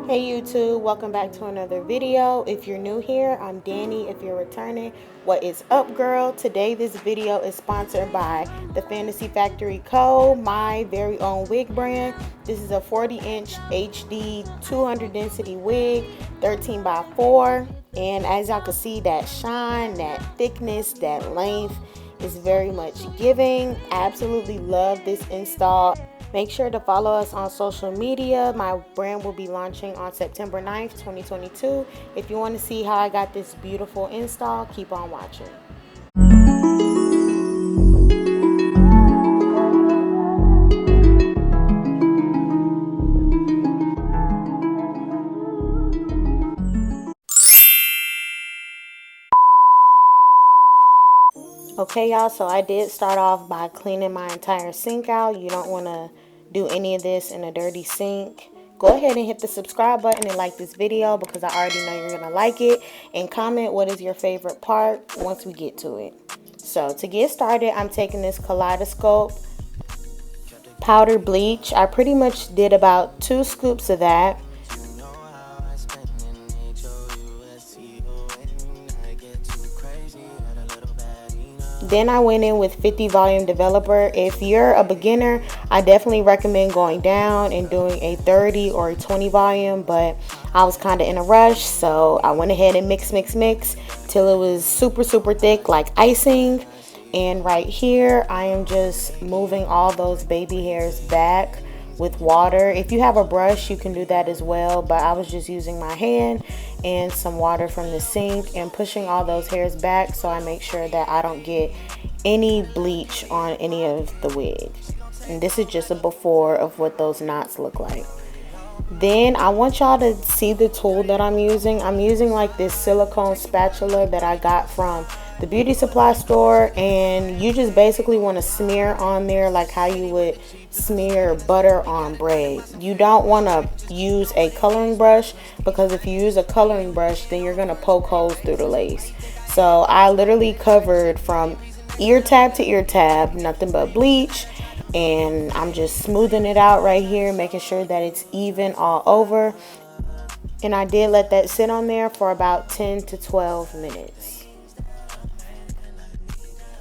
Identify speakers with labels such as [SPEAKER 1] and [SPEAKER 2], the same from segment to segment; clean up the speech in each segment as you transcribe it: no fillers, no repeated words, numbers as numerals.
[SPEAKER 1] Hey YouTube, welcome back to another video. If you're new here, I'm Danny. If you're returning, what is up, girl? Today this video is sponsored by TheFantasyFactoryco, my very own wig brand. This is a 40-inch HD 200 density wig, 13 by 4, and as y'all can see, that shine, that thickness, that length is very much giving. Absolutely love this install. Make sure to follow us on social media. My brand will be launching on September 9th, 2022. If you want to see how I got this beautiful install, keep on watching. Okay, y'all, so I did start off by cleaning my entire sink out. You don't want to do any of this in a dirty sink. Go ahead and hit the subscribe button and like this video because I already know you're going to like it. And comment what is your favorite part once we get to it. So to get started, I'm taking this Kaleidoscope powder bleach. I pretty much did about 2 scoops of that. Then I went in with 50 volume developer. If you're a beginner, I definitely recommend going down and doing a 30 or a 20 volume, but I was kind of in a rush, so I went ahead and mix till it was super thick like icing. And right here I am just moving all those baby hairs back with water. If you have a brush, you can do that as well, but I was just using my hand and some water from the sink and pushing all those hairs back so I make sure that I don't get any bleach on any of the wig. And this is just a before of what those knots look like. Then I want y'all to see the tool that I'm using. I'm using like this silicone spatula that I got from the beauty supply store, and you just basically want to smear on there like how you would smear butter on bread. You don't want to use a coloring brush because if you use a coloring brush, then you're going to poke holes through the lace. So I literally covered from ear tab to ear tab, nothing but bleach, and I'm just smoothing it out right here, making sure that it's even all over. And I did let that sit on there for about 10 to 12 minutes.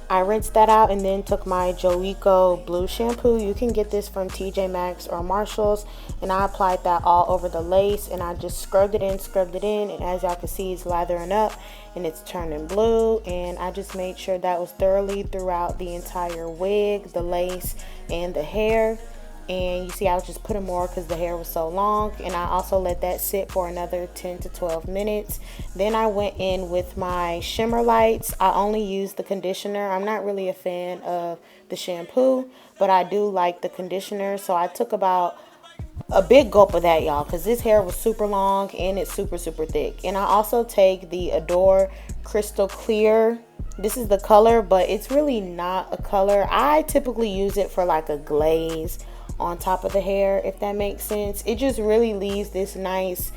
[SPEAKER 1] I rinsed that out and then took my GWORLLLL blue shampoo. You can get this from TJ Maxx or Marshall's, and I applied that all over the lace and I just scrubbed it in, and as y'all can see, it's lathering up and it's turning blue, and I just made sure that was thoroughly throughout the entire wig, the lace, and the hair. And you see I was just putting more because the hair was so long, and I also let that sit for another 10 to 12 minutes. Then I went in with my shimmer lights. I only used the conditioner. I'm not really a fan of the shampoo, but I do like the conditioner, so I took about a big gulp of that, y'all, because this hair was super long and it's super thick. And I also take the Adore Crystal Clear. This is the color, but it's really not a color. I typically use it for like a glaze on top of the hair, if that makes sense. It just really leaves this nice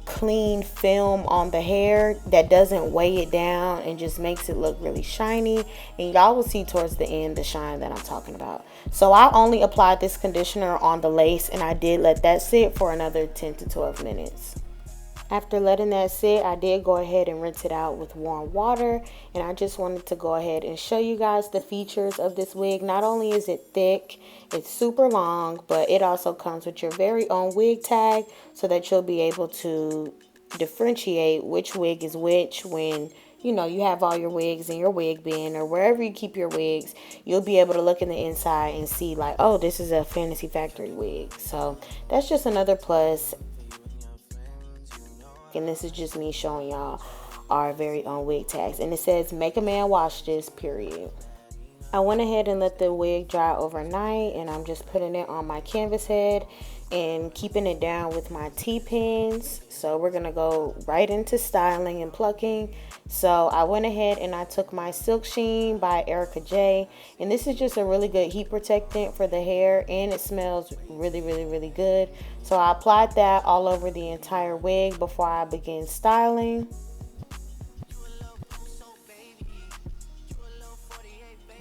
[SPEAKER 1] clean film on the hair that doesn't weigh it down and just makes it look really shiny, and y'all will see towards the end the shine that I'm talking about. So I only applied this conditioner on the lace, and I did let that sit for another 10 to 12 minutes. After letting that sit, I did go ahead and rinse it out with warm water, and I just wanted to go ahead and show you guys the features of this wig. Not only is it thick, it's super long, but it also comes with your very own wig tag so that you'll be able to differentiate which wig is which when you have all your wigs in your wig bin or wherever you keep your wigs. You'll be able to look in the inside and see like, oh, this is a Fantasy Factory wig. So that's just another plus. And this is just me showing y'all our very own wig tags, and it says make a man wash this, period. I went ahead and let the wig dry overnight, and I'm just putting it on my canvas head and keeping it down with my T-pins. So we're gonna go right into styling and plucking. So I went ahead and I took my Silk Sheen by Erica J, and this is just a really good heat protectant for the hair, and it smells really good. So I applied that all over the entire wig before I begin styling.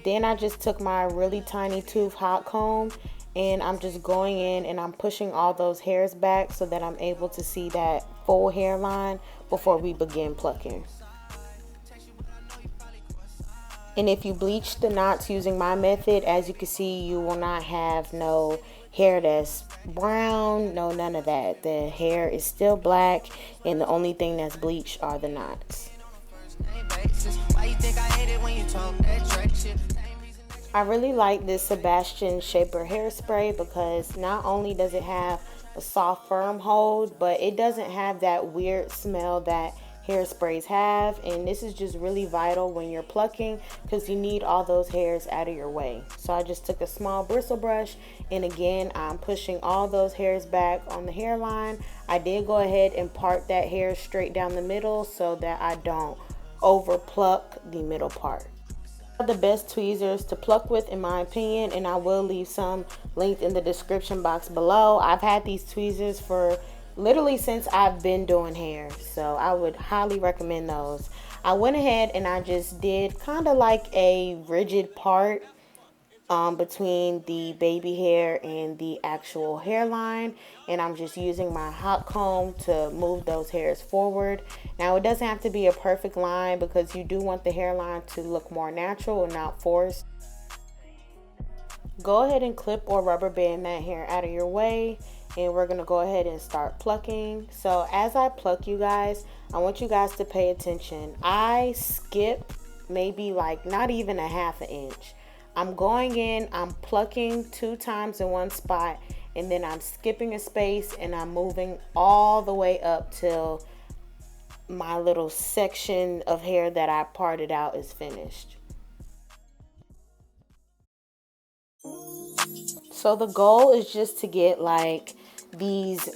[SPEAKER 1] Then I just took my really tiny tooth hot comb and I'm just going in and I'm pushing all those hairs back so that I'm able to see that full hairline before we begin plucking. And if you bleach the knots using my method, as you can see, you will not have no hair that's brown, no, none of that. The hair is still black, and the only thing that's bleached are the knots. I really like this Sebastian Shaper hairspray because not only does it have a soft, firm hold, but it doesn't have that weird smell that hairsprays have. And this is just really vital when you're plucking because you need all those hairs out of your way. So I just took a small bristle brush, and again, I'm pushing all those hairs back on the hairline. I did go ahead and part that hair straight down the middle so that I don't over pluck the middle part. The best tweezers to pluck with, in my opinion, and I will leave some linked in the description box below. I've had these tweezers for literally since I've been doing hair, so I would highly recommend those. I went ahead and I just did kind of like a rigid part between the baby hair and the actual hairline, and I'm just using my hot comb to move those hairs forward. Now it doesn't have to be a perfect line because you do want the hairline to look more natural and not forced. Go ahead and clip or rubber band that hair out of your way, and we're gonna go ahead and start plucking. So as I pluck, you guys, I want you guys to pay attention. I skip maybe like not even a half an inch. I'm going in, I'm plucking 2 times in one spot, and then I'm skipping a space and I'm moving all the way up till my little section of hair that I parted out is finished. So the goal is just to get like these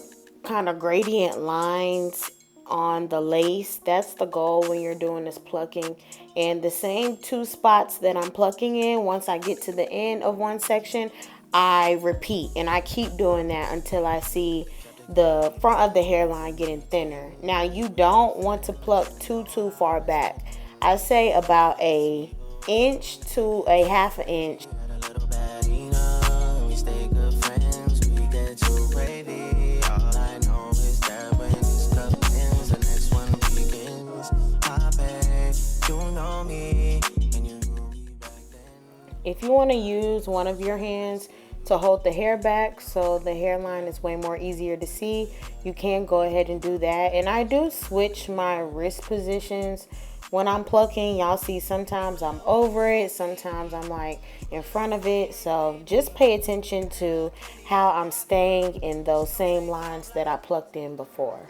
[SPEAKER 1] kind of gradient lines on the lace. That's the goal when you're doing this plucking. And the same 2 spots that I'm plucking in, once I get to the end of one section, I repeat, and I keep doing that until I see the front of the hairline getting thinner. Now you don't want to pluck too far back. I say about an inch to a half an inch. If you want to use one of your hands to hold the hair back so the hairline is way more easier to see, you can go ahead and do that. And I do switch my wrist positions when I'm plucking. Y'all see sometimes I'm over it, sometimes I'm like in front of it. So just pay attention to how I'm staying in those same lines that I plucked in before.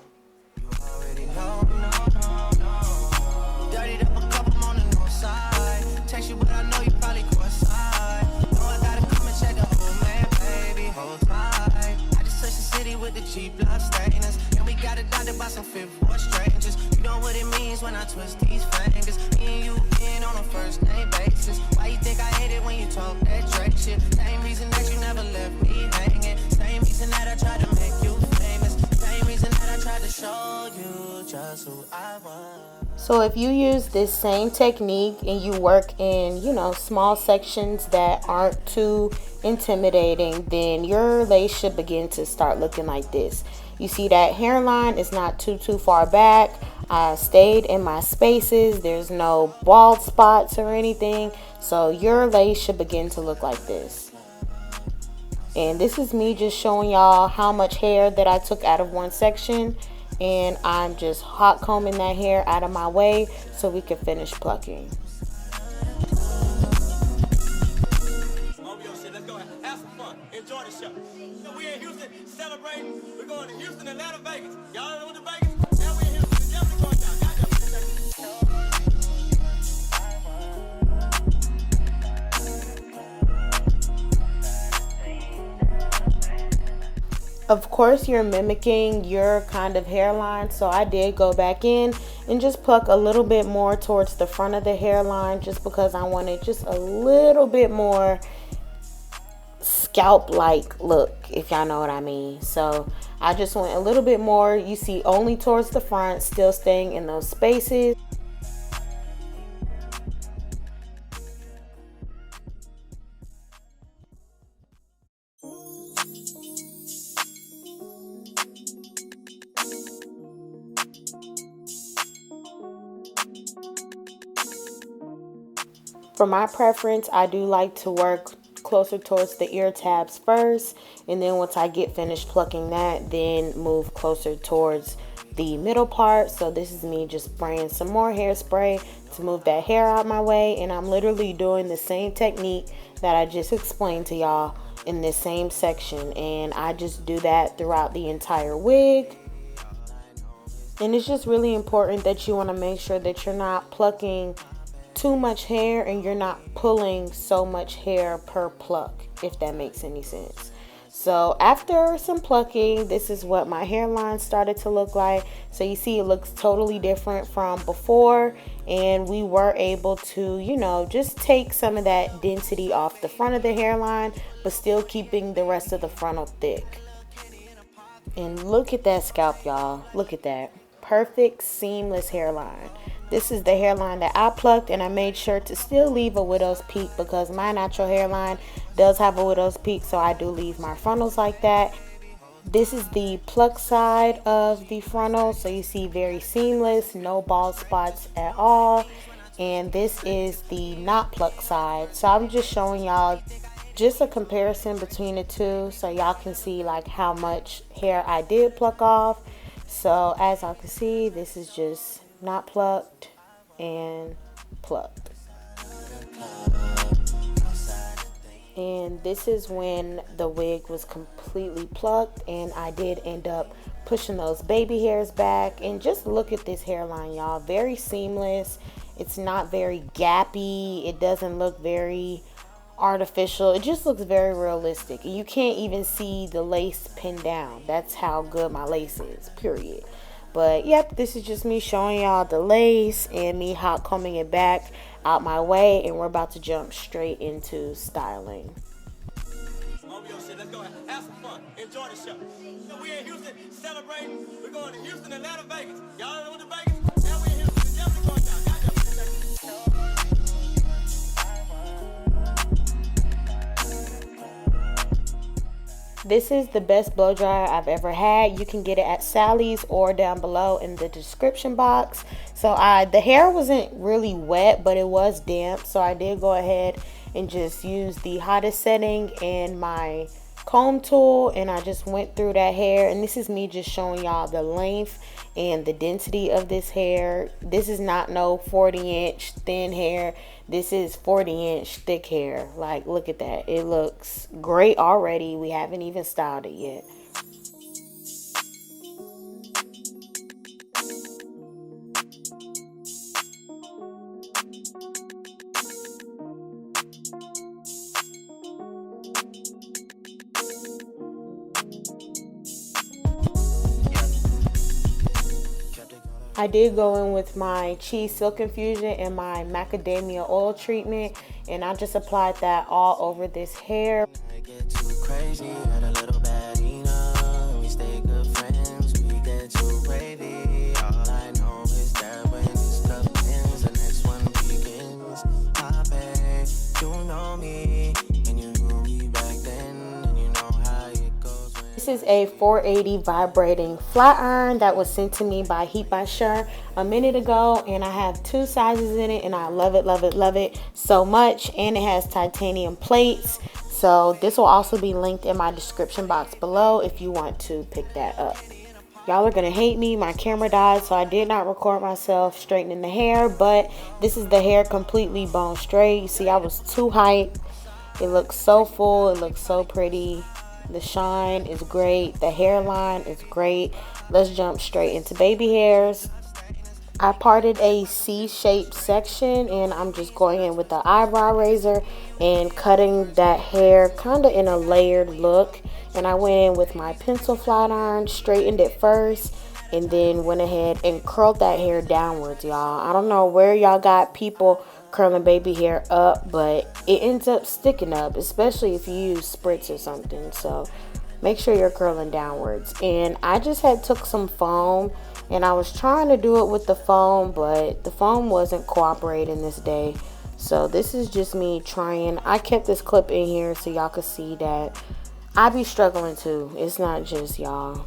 [SPEAKER 1] When I twist these fingers, me and you in on a first name basis. Why you think I hate it when you talk that Drake shit? Same reason that you never left me hanging. Same reason that I tried to make you famous. Same reason that I tried to show you just who I was. So if you use this same technique and you work in, you know, small sections that aren't too intimidating, then your lace should begin to start looking like this. You see that hairline is not too far back. I stayed in my spaces. There's no bald spots or anything. So your lace should begin to look like this. And this is me just showing y'all how much hair that I took out of one section. And I'm just hot combing that hair out of my way so we can finish plucking. Enjoy the show. So we in Houston celebrating. We're going to Houston, Atlanta, Vegas. Y'all know the Vegas? Now we in Houston. Definitely going down. Of course, you're mimicking your kind of hairline, so I did go back in and just pluck a little bit more towards the front of the hairline just because I wanted just a little bit more scalp-like look, if y'all know what I mean. So I just went a little bit more, you see, only towards the front, still staying in those spaces. For my preference, I do like to work closer towards the ear tabs first, and then once I get finished plucking that, then move closer towards the middle part. So this is me just spraying some more hairspray to move that hair out my way, and I'm literally doing the same technique that I just explained to y'all in this same section, and I just do that throughout the entire wig. And it's just really important that you want to make sure that you're not plucking too much hair and you're not pulling so much hair per pluck, if that makes any sense. So after some plucking, this is what my hairline started to look like. So you see it looks totally different from before, and we were able to, you know, just take some of that density off the front of the hairline, but still keeping the rest of the frontal thick. And look at that scalp, y'all. Look at that. Perfect seamless hairline. This is the hairline that I plucked, and I made sure to still leave a widow's peak because my natural hairline does have a widow's peak, so I do leave my frontals like that. This is the pluck side of the frontal, so you see very seamless, no bald spots at all. And this is the not pluck side. So I'm just showing y'all just a comparison between the two so y'all can see like how much hair I did pluck off. So as y'all can see, this is just not plucked and plucked. And this is when the wig was completely plucked, and I did end up pushing those baby hairs back. And just look at this hairline, y'all. Very seamless. It's not very gappy. It doesn't look very artificial. It just looks very realistic. You can't even see the lace pinned down. That's how good my lace is, period. But yep, this is just me showing y'all the lace and me hot combing it back out my way, and we're about to jump straight into styling.
[SPEAKER 2] Let's go have some fun. Enjoy the show. So we in Houston celebrating. We're going to Houston, Atlanta, Vegas. Y'all know what the Vegas? Now we in Houston. Definitely going down.
[SPEAKER 1] This is the best blow dryer I've ever had. You can get it at Sally's or down below in the description box. So the hair wasn't really wet, but it was damp. So I did go ahead and just use the hottest setting and my comb tool, and I just went through that hair. And this is me just showing y'all the length and the density of this hair. This is not no 40-inch thin hair. This is 40-inch thick hair. Like, look at that. It looks great already. We haven't even styled it yet. I did go in with my Cheese Silk Infusion and my macadamia oil treatment, and I just applied that all over this hair. This is a 480 vibrating flat iron that was sent to me by Heat by Sher a minute ago, and I have 2 sizes in it, and I love it, love it, love it so much. And it has titanium plates, so this will also be linked in my description box below if you want to pick that up. Y'all are gonna hate me, my camera died, so I did not record myself straightening the hair, but this is the hair completely bone straight. You see, I was too hyped. It looks so full, it looks so pretty. The shine is great. The hairline is great. Let's jump straight into baby hairs. I parted a C-shaped section, and I'm just going in with the eyebrow razor and cutting that hair kind of in a layered look. And I went in with my pencil flat iron, straightened it first, and then went ahead and curled that hair downwards, y'all. I don't know where y'all got people curling baby hair up, but it ends up sticking up, especially if you use spritz or something. So make sure you're curling downwards. And I just had took some foam, and I was trying to do it with the foam, but the foam wasn't cooperating this day. So this is just me trying. I kept this clip in here so y'all could see that I be struggling too. It's not just y'all.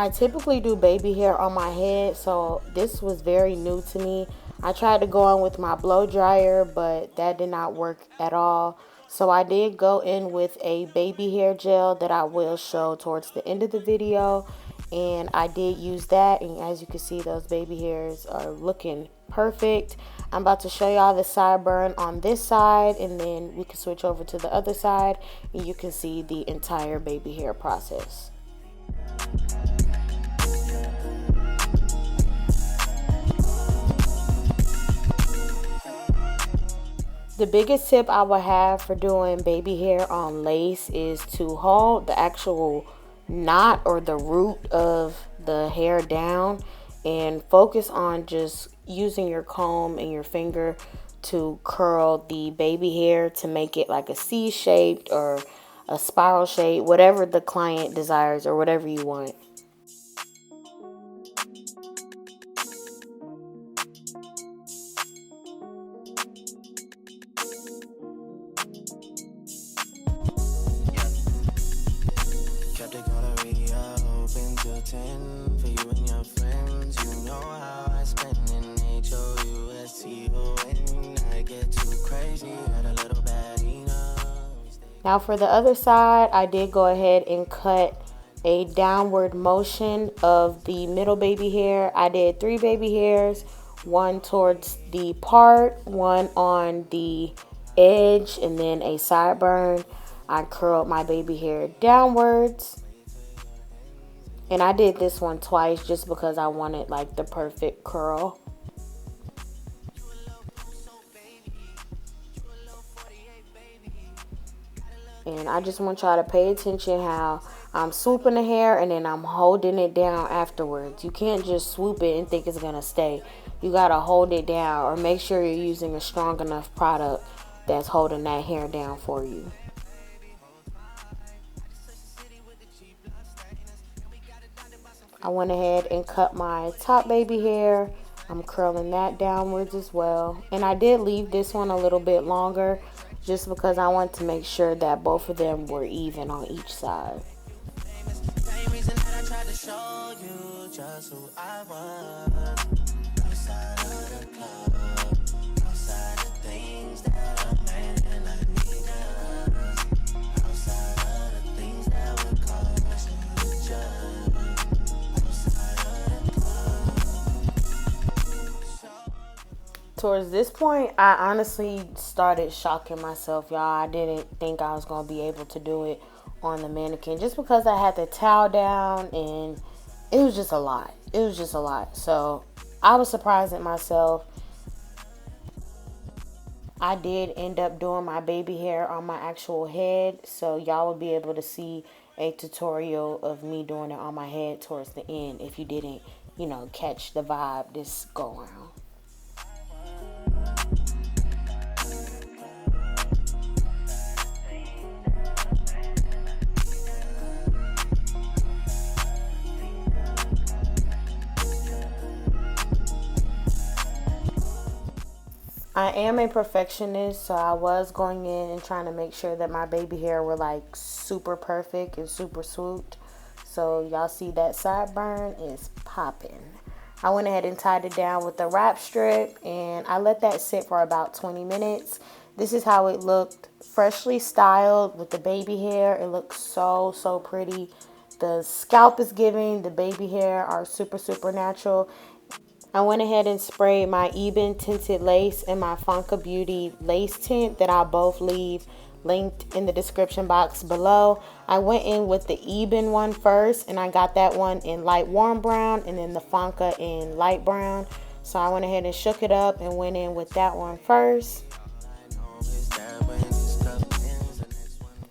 [SPEAKER 1] I typically do baby hair on my head, so this was very new to me. I tried to go on with my blow dryer, but that did not work at all. So I did go in with a baby hair gel that I will show towards the end of the video. And I did use that, and as you can see, those baby hairs are looking perfect. I'm about to show y'all the sideburn on this side, and then we can switch over to the other side and you can see the entire baby hair process. The biggest tip I would have for doing baby hair on lace is to hold the actual knot or the root of the hair down and focus on just using your comb and your finger to curl the baby hair to make it like a C shaped or a spiral shape, whatever the client desires or whatever you want.
[SPEAKER 2] For you and your friends, you know how I spend in HOUSTON. I get too crazy, had a little bad enough.
[SPEAKER 1] Now for the other side, I did go ahead and cut a downward motion of the middle baby hair. I did 3 baby hairs, one towards the part, one on the edge, and then a sideburn. I curled my baby hair downwards. And I did this one twice just because I wanted like the perfect curl. And I just want y'all to pay attention how I'm swooping the hair and then I'm holding it down afterwards. You can't just swoop it and think it's going to stay. You got to hold it down or make sure you're using a strong enough product that's holding that hair down for you. I went ahead and cut my top baby hair. I'm curling that downwards as well. And I did leave this one a little bit longer just because I want to make sure that both of them were even on each side.
[SPEAKER 2] Same reason that I tried to show you just who I was. Outside of the club, outside the things that a man like me does. Outside of the things that would cause you to judge.
[SPEAKER 1] Towards this point, I honestly started shocking myself, y'all. I didn't think I was going to be able to do it on the mannequin just because I had the towel down and it was just a lot. It was just a lot. So I was surprised at myself. I did end up doing my baby hair on my actual head, so y'all will be able to see a tutorial of me doing it on my head towards the end if you didn't, you know, catch the vibe this go around. I am a perfectionist, so I was going in and trying to make sure that my baby hair were like super perfect and super swooped. So y'all see that sideburn is popping. I went ahead and tied it down with the wrap strip and I let that sit for about 20 minutes. This is how it looked, freshly styled with the baby hair. It looks so, so pretty. The scalp is giving, the baby hair are super, super natural. I went ahead and sprayed my Ebin tinted lace and my Fonka Beauty lace tint that I'll both leave linked in the description box below. I went in with the Ebin one first and I got that one in light warm brown and then the Fonka in light brown. So I went ahead and shook it up and went in with that one first.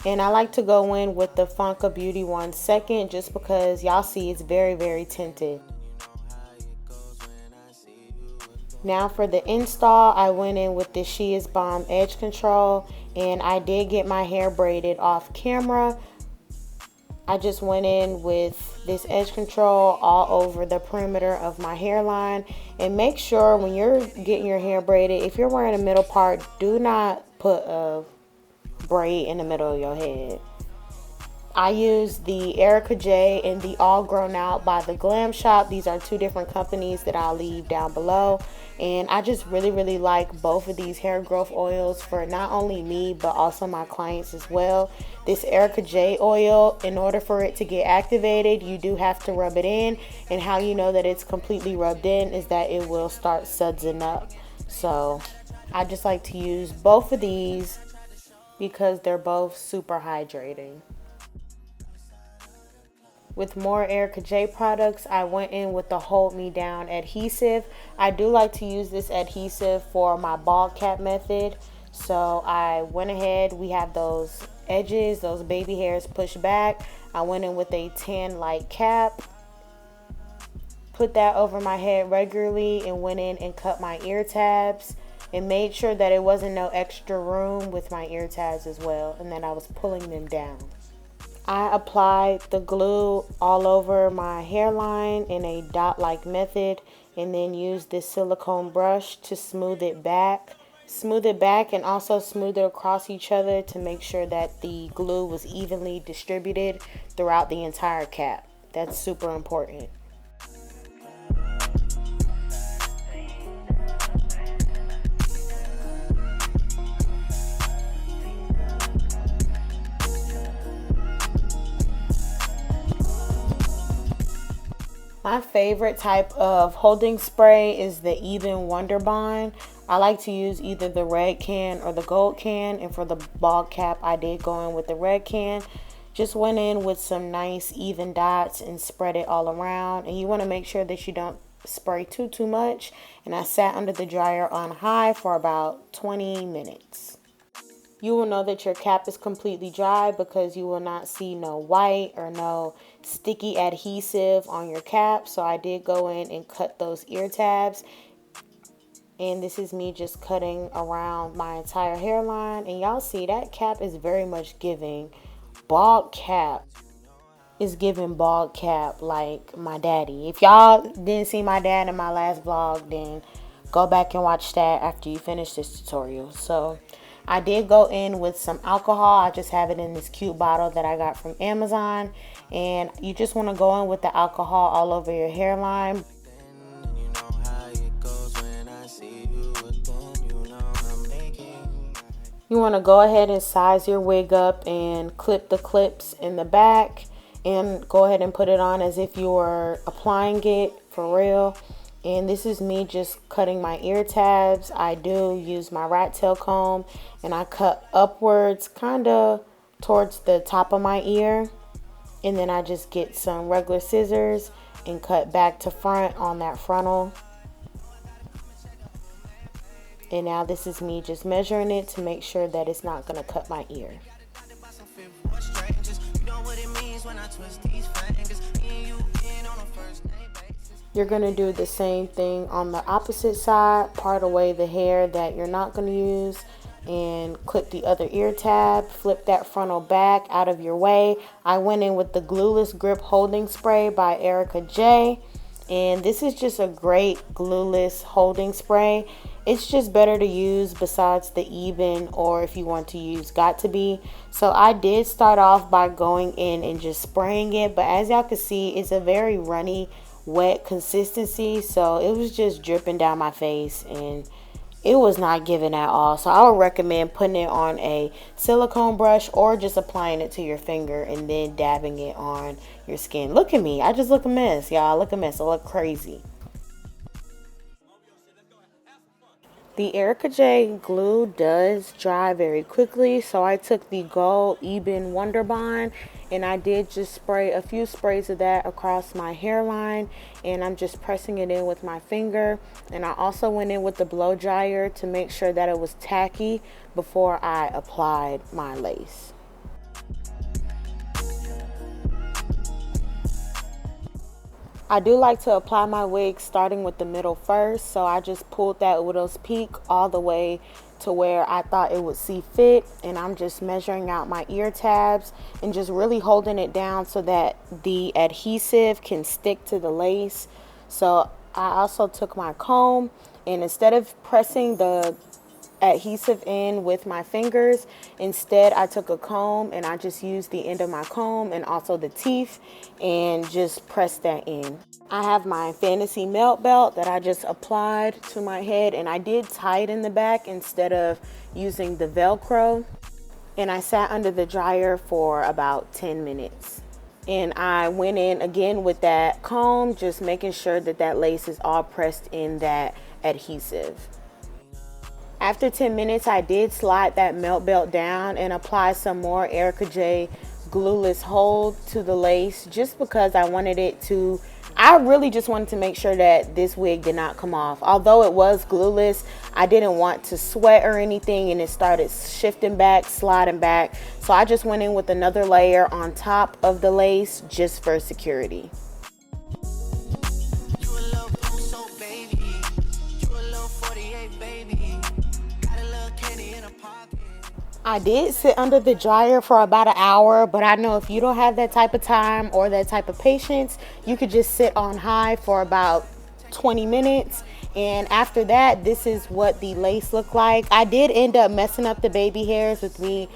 [SPEAKER 1] And I like to go in with the Fonka Beauty one second just because y'all see it's very, very tinted. Now for the install, I went in with the She Is Bomb edge control and I did get my hair braided off camera. I just went in with this edge control all over the perimeter of my hairline. And make sure when you're getting your hair braided, if you're wearing a middle part, do not put a braid in the middle of your head. I use the Erica J and the All Grown Out by the Glam Shop. These are two different companies that I'll leave down below. And I just really like both of these hair growth oils for not only me, but also my clients as well. This Erica J oil, in order for it to get activated, you do have to rub it in. And how you know that it's completely rubbed in is that it will start sudsing up. So I just like to use both of these because they're both super hydrating. With more Erica J products, I went in with the Hold Me Down adhesive. I do like to use this adhesive for my bald cap method. So I went ahead, we have those edges, those baby hairs pushed back. I went in with a tan light cap, put that over my head regularly, and went in and cut my ear tabs and made sure that it wasn't no extra room with my ear tabs as well, and that I was pulling them down. I applied the glue all over my hairline in a dot-like method and then used this silicone brush to smooth it back. Smooth it back and also smooth it across each other to make sure that the glue was evenly distributed throughout the entire cap. That's super important. My favorite type of holding spray is the Even Wonder Bond. I like to use either the red can or the gold can, and for the bald cap I did go in with the red can. Just went in with some nice even dots and spread it all around, and you want to make sure that you don't spray too much. And I sat under the dryer on high for about 20 minutes. You will know that your cap is completely dry because you will not see no white or no sticky adhesive on your cap. So I did go in and cut those ear tabs. And this is me just cutting around my entire hairline. And y'all see that cap is very much giving bald cap. It's giving bald cap like my daddy. If y'all didn't see my dad in my last vlog, then go back and watch that after you finish this tutorial. So I did go in with some alcohol. I just have it in this cute bottle that I got from Amazon. And you just want to go in with the alcohol all over your hairline. You want to go ahead and size your wig up and clip the clips in the back. And go ahead and put it on as if you were applying it for real. And this is me just cutting my ear tabs. I do use my rat tail comb and I cut upwards kind of towards the top of my ear. And then I just get some regular scissors and cut back to front on that frontal. And now this is me just measuring it to make sure that it's not going to cut my ear. You're going to do the same thing on the opposite side. Part away the hair that you're not going to use and clip the other ear tab. Flip that frontal back out of your way. I went in with the Glueless Grip Holding Spray by Erica J. And this is just a great glueless holding spray. It's just better to use besides the Even, or if you want to use Got To Be. So I did start off by going in and just spraying it. But as y'all can see, it's a very runny, wet consistency. So it was just dripping down my face and it was not giving at all. So I would recommend putting it on a silicone brush or just applying it to your finger and then dabbing it on your skin. Look at me. I just look a mess, y'all. Look a mess. I look crazy. The Erica J glue does dry very quickly, so I took the Gold Eben Wonder Bond and I did just spray a few sprays of that across my hairline, and I'm just pressing it in with my finger. And I also went in with the blow dryer to make sure that it was tacky before I applied my lace. I do like to apply my wig starting with the middle first, so I just pulled that widow's peak all the way to where I thought it would see fit, and I'm just measuring out my ear tabs and just really holding it down so that the adhesive can stick to the lace. So I also took my comb and instead of pressing the adhesive in with my fingers. Instead, I took a comb and I just used the end of my comb and also the teeth and just pressed that in. I have my fantasy melt belt that I just applied to my head, and I did tie it in the back instead of using the Velcro. And I sat under the dryer for about 10 minutes. And I went in again with that comb, just making sure that that lace is all pressed in that adhesive. After 10 minutes, I did slide that melt belt down and apply some more Erica J glueless hold to the lace, just because I really just wanted to make sure that this wig did not come off. Although it was glueless, I didn't want to sweat or anything, and it started shifting back, sliding back. So I just went in with another layer on top of the lace just for security. I did sit under the dryer for about an hour, but I know if you don't have that type of time or that type of patience, you could just sit on high for about 20 minutes. And after that, this is what the lace looked like. I did end up messing up the baby hairs with me,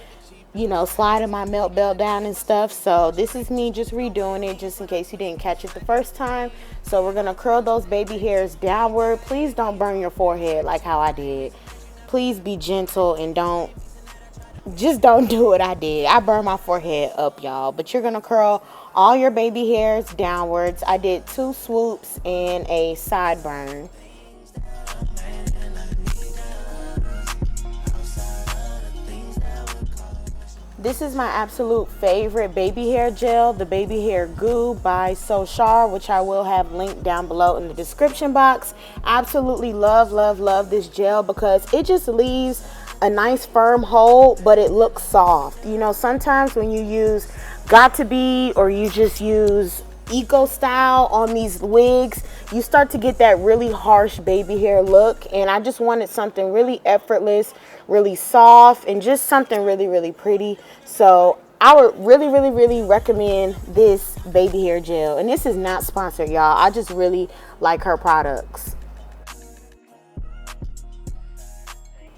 [SPEAKER 1] you know, sliding my melt belt down and stuff. So this is me just redoing it, just in case you didn't catch it the first time. So we're gonna curl those baby hairs downward. Please don't burn your forehead like how I did. Please be gentle and just don't do what I did. I burned my forehead up, y'all. But you're going to curl all your baby hairs downwards. I did 2 swoops and a sideburn. This is my absolute favorite baby hair gel, the baby hair goo by Sochar, which I will have linked down below in the description box. Absolutely love, love, love this gel because it just leaves a nice firm hold, but it looks soft. You know, sometimes when you use Got To Be or you just use Eco Style on these wigs, you start to get that really harsh baby hair look, and I just wanted something really effortless, really soft, and just something really, really pretty. So I would really, really, really recommend this baby hair gel. And this is not sponsored, y'all. I just really like her products.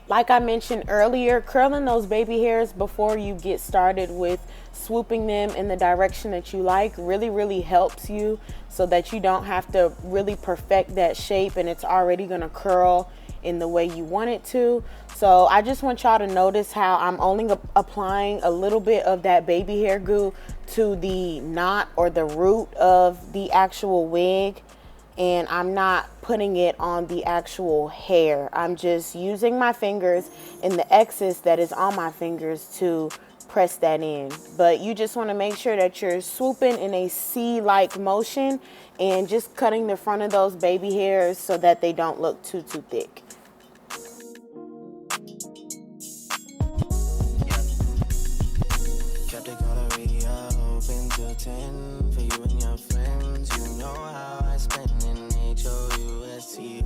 [SPEAKER 1] Like I mentioned earlier, curling those baby hairs before you get started with swooping them in the direction that you like really, really helps you, so that you don't have to really perfect that shape and it's already gonna curl in the way you want it to. So I just want y'all to notice how I'm only applying a little bit of that baby hair goo to the knot or the root of the actual wig, and I'm not putting it on the actual hair. I'm just using my fingers and the excess that is on my fingers to press that in. But you just want to make sure that you're swooping in a C-like motion and just cutting the front of those baby hairs so that they don't look too thick.
[SPEAKER 2] Kept it gallery open till 10 for you and your friends. You know how I spend in HOUSTON.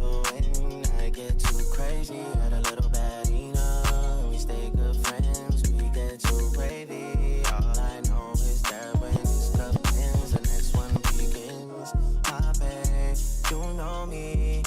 [SPEAKER 2] I get too crazy, had a little badina. We stay good friends, we get too wavy. All I know is that when this cup ends, the next one begins. I bet you know me.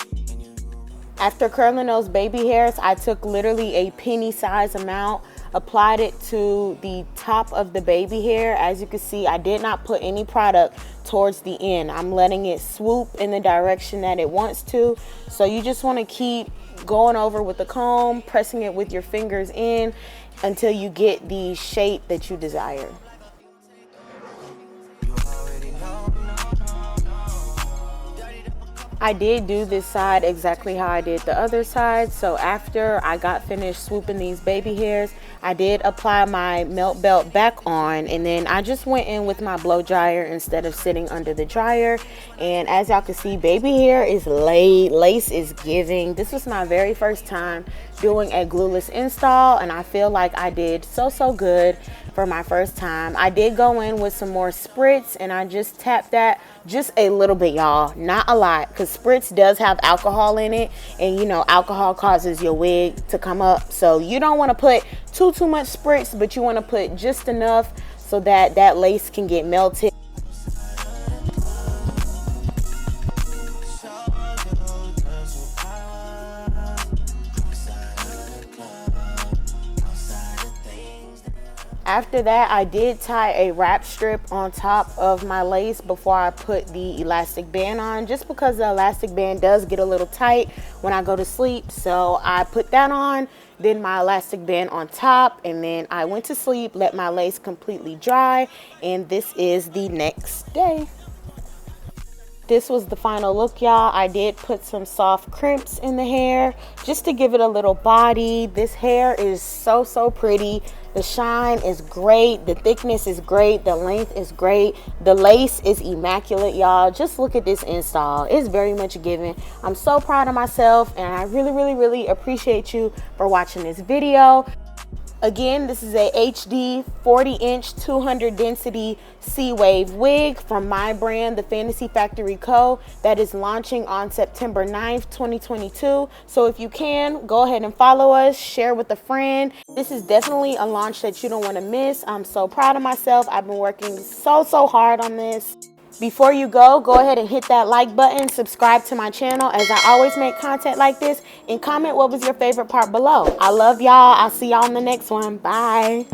[SPEAKER 1] After curling those baby hairs, I took literally a penny size amount, applied it to the top of the baby hair. As you can see, I did not put any product towards the end. I'm letting it swoop in the direction that it wants to. So you just want to keep going over with the comb, pressing it with your fingers in until you get the shape that you desire. I did do this side exactly how I did the other side. So after I got finished swooping these baby hairs, I did apply my melt belt back on, and then I just went in with my blow dryer instead of sitting under the dryer. And as y'all can see, baby hair is laid, lace is giving. This was my very first time doing a glueless install, and I feel like I did so good for my first time. I did go in with some more spritz, and I just tapped that just a little bit, y'all, not a lot, because spritz does have alcohol in it, and you know alcohol causes your wig to come up. So you don't want to put too much spritz, but you want to put just enough so that that lace can get melted. After that, I did tie a wrap strip on top of my lace before I put the elastic band on, just because the elastic band does get a little tight when I go to sleep. So I put that on, then my elastic band on top, and then I went to sleep, let my lace completely dry, and this is the next day. This was the final look, y'all. I did put some soft crimps in the hair just to give it a little body. This hair is so pretty. The shine is great. The thickness is great. The length is great. The lace is immaculate, y'all. Just look at this install. It's very much given. I'm so proud of myself, and I really appreciate you for watching this video. Again, this is a HD 40-inch 200 density C-Wave wig from my brand, TheFantasyFactoryco, that is launching on September 9th, 2022. So if you can, go ahead and follow us, share with a friend. This is definitely a launch that you don't want to miss. I'm so proud of myself. I've been working so hard on this. Before you go ahead and hit that like button, subscribe to my channel as I always make content like this, and comment what was your favorite part below. I love y'all. I'll see y'all in the next one. Bye.